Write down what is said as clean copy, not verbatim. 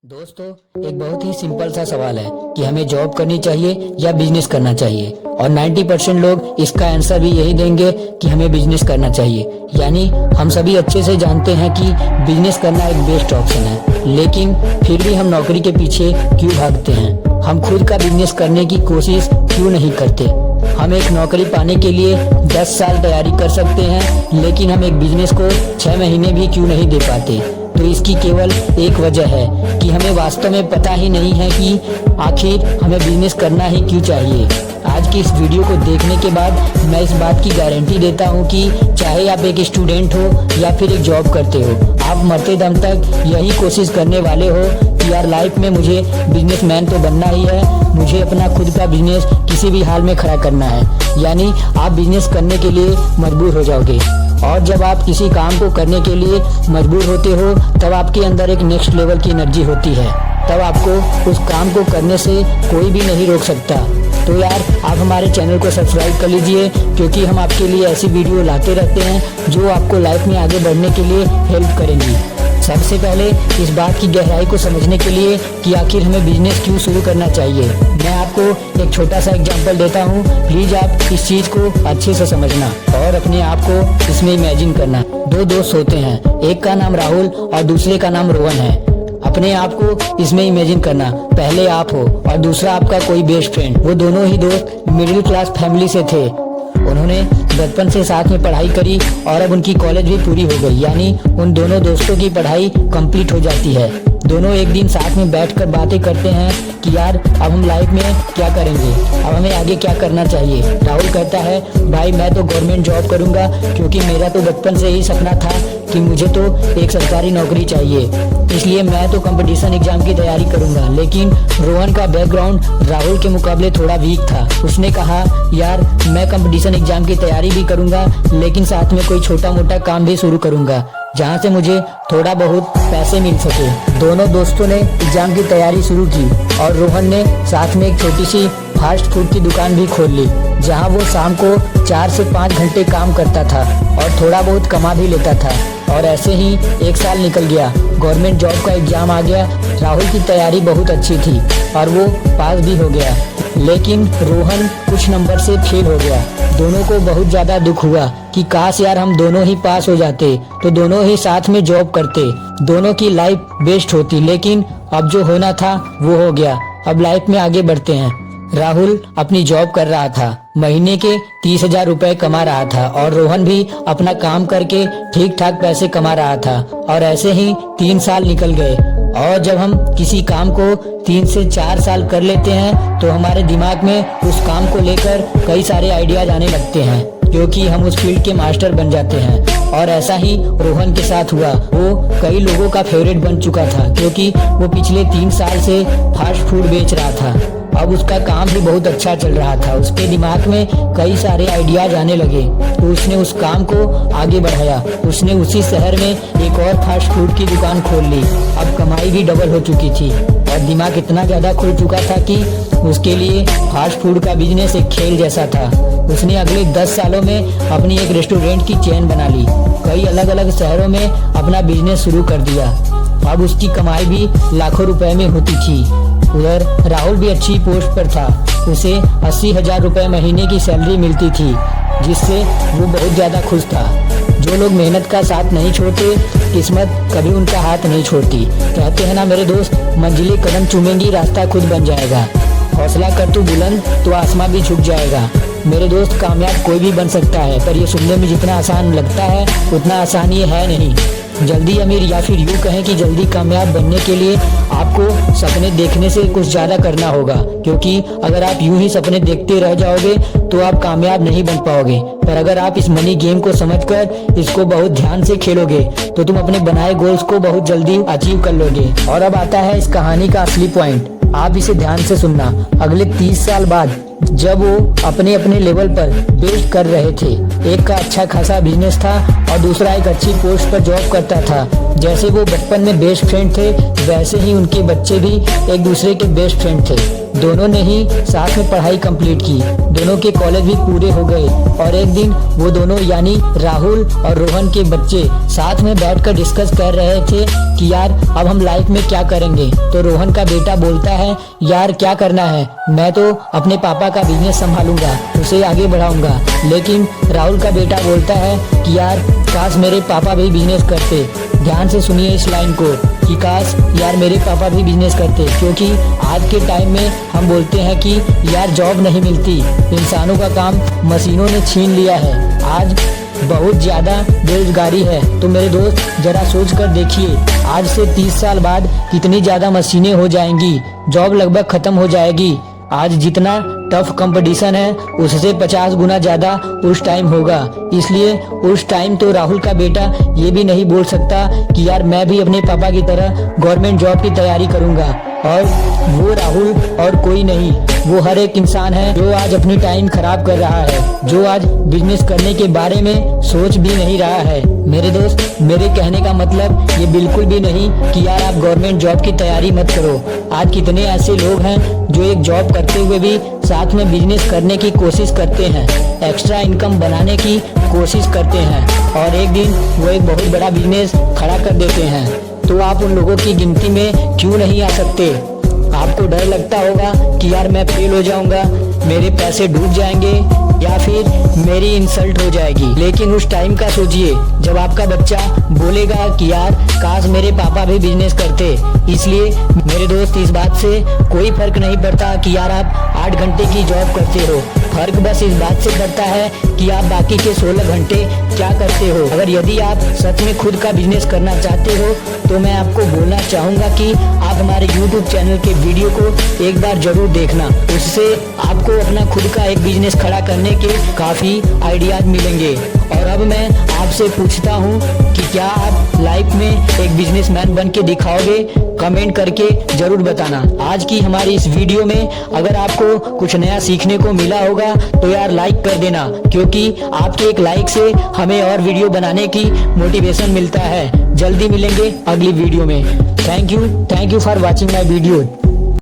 दोस्तों, एक बहुत ही सिंपल सा सवाल है कि हमें जॉब करनी चाहिए या बिजनेस करना चाहिए। और 90% लोग इसका आंसर भी यही देंगे कि हमें बिजनेस करना चाहिए। यानी हम सभी अच्छे से जानते हैं कि बिजनेस करना एक बेस्ट ऑप्शन है, लेकिन फिर भी हम नौकरी के पीछे क्यों भागते हैं? हम खुद का बिजनेस करने की कोशिश क्यों नहीं करते? हम एक नौकरी पाने के लिए 10 साल तैयारी कर सकते हैं, लेकिन हम एक बिजनेस को 6 महीने भी क्यों नहीं दे पाते? तो इसकी केवल एक वजह है कि हमें वास्तव में पता ही नहीं है कि आखिर हमें बिजनेस करना ही क्यों चाहिए। आज की इस वीडियो को देखने के बाद मैं इस बात की गारंटी देता हूँ कि चाहे आप एक स्टूडेंट हो या फिर एक जॉब करते हो, आप मरते दम तक यही कोशिश करने वाले हो कि यार लाइफ में मुझे बिजनेसमैन तो बनना ही है, मुझे अपना खुद का बिजनेस किसी भी हाल में खड़ा करना है। यानी आप बिजनेस करने के लिए मजबूर हो जाओगे। और जब आप किसी काम को करने के लिए मजबूर होते हो, तब आपके अंदर एक नेक्स्ट लेवल की एनर्जी होती है। तब आपको उस काम को करने से कोई भी नहीं रोक सकता। तो यार, आप हमारे चैनल को सब्सक्राइब कर लीजिए, क्योंकि हम आपके लिए ऐसी वीडियो लाते रहते हैं जो आपको लाइफ में आगे बढ़ने के लिए हेल्प करेंगी। सबसे पहले इस बात की गहराई को समझने के लिए कि आखिर हमें बिजनेस क्यों शुरू करना चाहिए, मैं आपको एक छोटा सा एग्जांपल देता हूँ। प्लीज आप इस चीज को अच्छे से समझना और अपने आप को इसमें इमेजिन करना। दो दोस्त होते हैं, एक का नाम राहुल और दूसरे का नाम रोहन है। अपने आप को इसमें इमेजिन करना, पहले आप हो और दूसरा आपका कोई बेस्ट फ्रेंड। वो दोनों ही दोस्त मिडिल क्लास फैमिली से थे। उन्होंने बचपन से साथ में पढ़ाई करी और अब उनकी कॉलेज भी पूरी हो गई। यानी उन दोनों दोस्तों की पढ़ाई कंप्लीट हो जाती है। दोनों एक दिन साथ में बैठकर बातें करते हैं कि यार अब हम लाइफ में क्या करेंगे, अब हमें आगे क्या करना चाहिए। राहुल कहता है, भाई मैं तो गवर्नमेंट जॉब करूंगा, क्योंकि मेरा तो बचपन से ही सपना था कि मुझे तो एक सरकारी नौकरी चाहिए, इसलिए मैं तो कंपटीशन एग्जाम की तैयारी करूंगा। लेकिन रोहन का बैकग्राउंड राहुल के मुकाबले थोड़ा वीक था। उसने कहा, यार मैं कंपटीशन एग्जाम की तैयारी भी करूंगा, लेकिन साथ में कोई छोटा मोटा काम भी शुरू करूंगा जहां से मुझे थोड़ा बहुत पैसे मिल सके। दोनों दोस्तों ने एग्जाम की तैयारी शुरू की और रोहन ने साथ में एक छोटी सी फास्ट फूड की दुकान भी खोल ली, जहां वो शाम को 4 से 5 घंटे काम करता था और थोड़ा बहुत कमा भी लेता था। और ऐसे ही 1 साल निकल गया, गवर्नमेंट जॉब का एग्जाम आ गया। राहुल की तैयारी बहुत अच्छी थी और वो पास भी हो गया, लेकिन रोहन कुछ नंबर से फेल हो गया। दोनों को बहुत ज्यादा दुख हुआ कि काश यार हम दोनों ही पास हो जाते, तो दोनों ही साथ में जॉब करते, दोनों की लाइफ बेस्ट होती। लेकिन अब जो होना था वो हो गया। अब लाइफ में आगे बढ़ते हैं। राहुल अपनी जॉब कर रहा था, महीने के 30,000 रुपए कमा रहा था और रोहन भी अपना काम करके ठीक ठाक पैसे कमा रहा था। और ऐसे ही 3 साल निकल गए। और जब हम किसी काम को 3 से 4 साल कर लेते हैं, तो हमारे दिमाग में उस काम को लेकर कई सारे आइडियाज आने लगते हैं, क्योंकि हम उस फील्ड के मास्टर बन जाते हैं। और ऐसा ही रोहन के साथ हुआ। वो कई लोगों का फेवरेट बन चुका था, क्योंकि वो पिछले 3 साल से फास्ट फूड बेच रहा था। अब उसका काम भी बहुत अच्छा चल रहा था। उसके दिमाग में कई सारे आइडियाज आने लगे, तो उसने उस काम को आगे बढ़ाया। उसने उसी शहर में एक और फास्ट फूड की दुकान खोल ली। अब कमाई भी डबल हो चुकी थी और दिमाग इतना ज्यादा खुल चुका था कि उसके लिए फास्ट फूड का बिजनेस एक खेल जैसा था। उसने अगले 10 सालों में अपनी एक रेस्टोरेंट की चेन बना ली, कई अलग अलग शहरों में अपना बिजनेस शुरू कर दिया। अब उसकी कमाई भी लाखों रुपए में होती थी। उधर राहुल भी अच्छी पोस्ट पर था। उसे 80,000 रुपए महीने की सैलरी मिलती थी, जिससे वो बहुत ज्यादा खुश था। जो लोग मेहनत का साथ नहीं छोड़ते, किस्मत कभी उनका हाथ नहीं छोड़ती। कहते हैं ना मेरे दोस्त, मंजिलें कदम चूमेंगी, रास्ता खुद बन जाएगा। हौसला कर तू बुलंद तो आसमां भी झुक जाएगा। मेरे दोस्त, कामयाब कोई भी बन सकता है, पर ये सुनने में जितना आसान लगता है उतना आसान ये है नहीं। जल्दी अमीर, या फिर यूँ कहें कि जल्दी कामयाब बनने के लिए आपको सपने देखने से कुछ ज़्यादा करना होगा, क्योंकि अगर आप यूं ही सपने देखते रह जाओगे तो आप कामयाब नहीं बन पाओगे। पर अगर आप इस मनी गेम को समझकर इसको बहुत ध्यान से खेलोगे, तो तुम अपने बनाए गोल्स को बहुत जल्दी अचीव कर लोगे। और अब आता है इस कहानी का असली पॉइंट, आप इसे ध्यान से सुनना। अगले 30 साल बाद जब वो अपने अपने लेवल पर बेस्ट कर रहे थे, एक का अच्छा खासा बिजनेस था और दूसरा एक अच्छी पोस्ट पर जॉब करता था। जैसे वो बचपन में बेस्ट फ्रेंड थे, वैसे ही उनके बच्चे भी एक दूसरे के बेस्ट फ्रेंड थे। दोनों ने ही साथ में पढ़ाई कंप्लीट की, दोनों के कॉलेज भी पूरे हो गए और एक दिन वो दोनों यानी राहुल और रोहन के बच्चे साथ में बैठकर डिस्कस कर रहे थे कि यार अब हम लाइफ में क्या करेंगे। तो रोहन का बेटा बोलता है, यार क्या करना है, मैं तो अपने पापा का बिजनेस संभालूंगा, उसे आगे बढ़ाऊंगा। लेकिन राहुल का बेटा बोलता है कि यार काश मेरे पापा भी बिजनेस करते। ध्यान से सुनिए इस लाइन को कि काश यार मेरे पापा भी बिजनेस करते, क्योंकि आज के टाइम में हम बोलते हैं कि यार जॉब नहीं मिलती, इंसानों का काम मशीनों ने छीन लिया है, आज बहुत ज़्यादा बेरोजगारी है। तो मेरे दोस्त जरा सोच कर देखिए, आज से 30 साल बाद कितनी ज़्यादा मशीनें हो जाएंगी, जॉब लगभग ख़त्म हो जाएगी। आज जितना टफ कंपटीशन है उससे 50 गुना ज़्यादा उस टाइम होगा। इसलिए उस टाइम तो राहुल का बेटा ये भी नहीं बोल सकता कि यार मैं भी अपने पापा की तरह गवर्नमेंट जॉब की तैयारी करूंगा। और वो राहुल और कोई नहीं, वो हर एक इंसान है जो आज अपनी टाइम खराब कर रहा है, जो आज बिजनेस करने के बारे में सोच भी नहीं रहा है। मेरे दोस्त, मेरे कहने का मतलब ये बिल्कुल भी नहीं कि यार आप गवर्नमेंट जॉब की तैयारी मत करो। आज कितने ऐसे लोग हैं जो एक जॉब करते हुए भी साथ में बिजनेस करने की कोशिश करते हैं, एक्स्ट्रा इनकम बनाने की कोशिश करते हैं और एक दिन वो एक बहुत बड़ा बिजनेस खड़ा कर देते हैं। तो आप उन लोगों की गिनती में क्यों नहीं आ सकते? आपको डर लगता होगा कि यार मैं फेल हो जाऊंगा, मेरे पैसे डूब जाएंगे या फिर मेरी इंसल्ट हो जाएगी। लेकिन उस टाइम का सोचिए जब आपका बच्चा बोलेगा कि यार काश मेरे पापा भी बिजनेस करते। इसलिए मेरे दोस्त, इस बात से कोई फर्क नहीं पड़ता कि यार आप 8 घंटे की जॉब करते हो, फर्क बस इस बात से पड़ता है कि आप बाकी के 16 घंटे क्या करते हो। अगर यदि आप सच में खुद का बिजनेस करना चाहते हो तो मैं आपको बोलना चाहूँगा कि आप हमारे YouTube चैनल के वीडियो को एक बार जरूर देखना, उससे आपको अपना खुद का एक बिजनेस खड़ा करने के काफ़ी आइडियाज मिलेंगे। और अब मैं आपसे पूछता हूँ कि क्या आप लाइफ में एक बिजनेसमैन बन के दिखाओगे? कमेंट करके जरूर बताना। आज की हमारी इस वीडियो में अगर आपको कुछ नया सीखने को मिला होगा तो यार लाइक कर देना, क्योंकि आपके एक लाइक से हमें और वीडियो बनाने की मोटिवेशन मिलता है। जल्दी मिलेंगे अगली वीडियो में। Thank you for watching my video.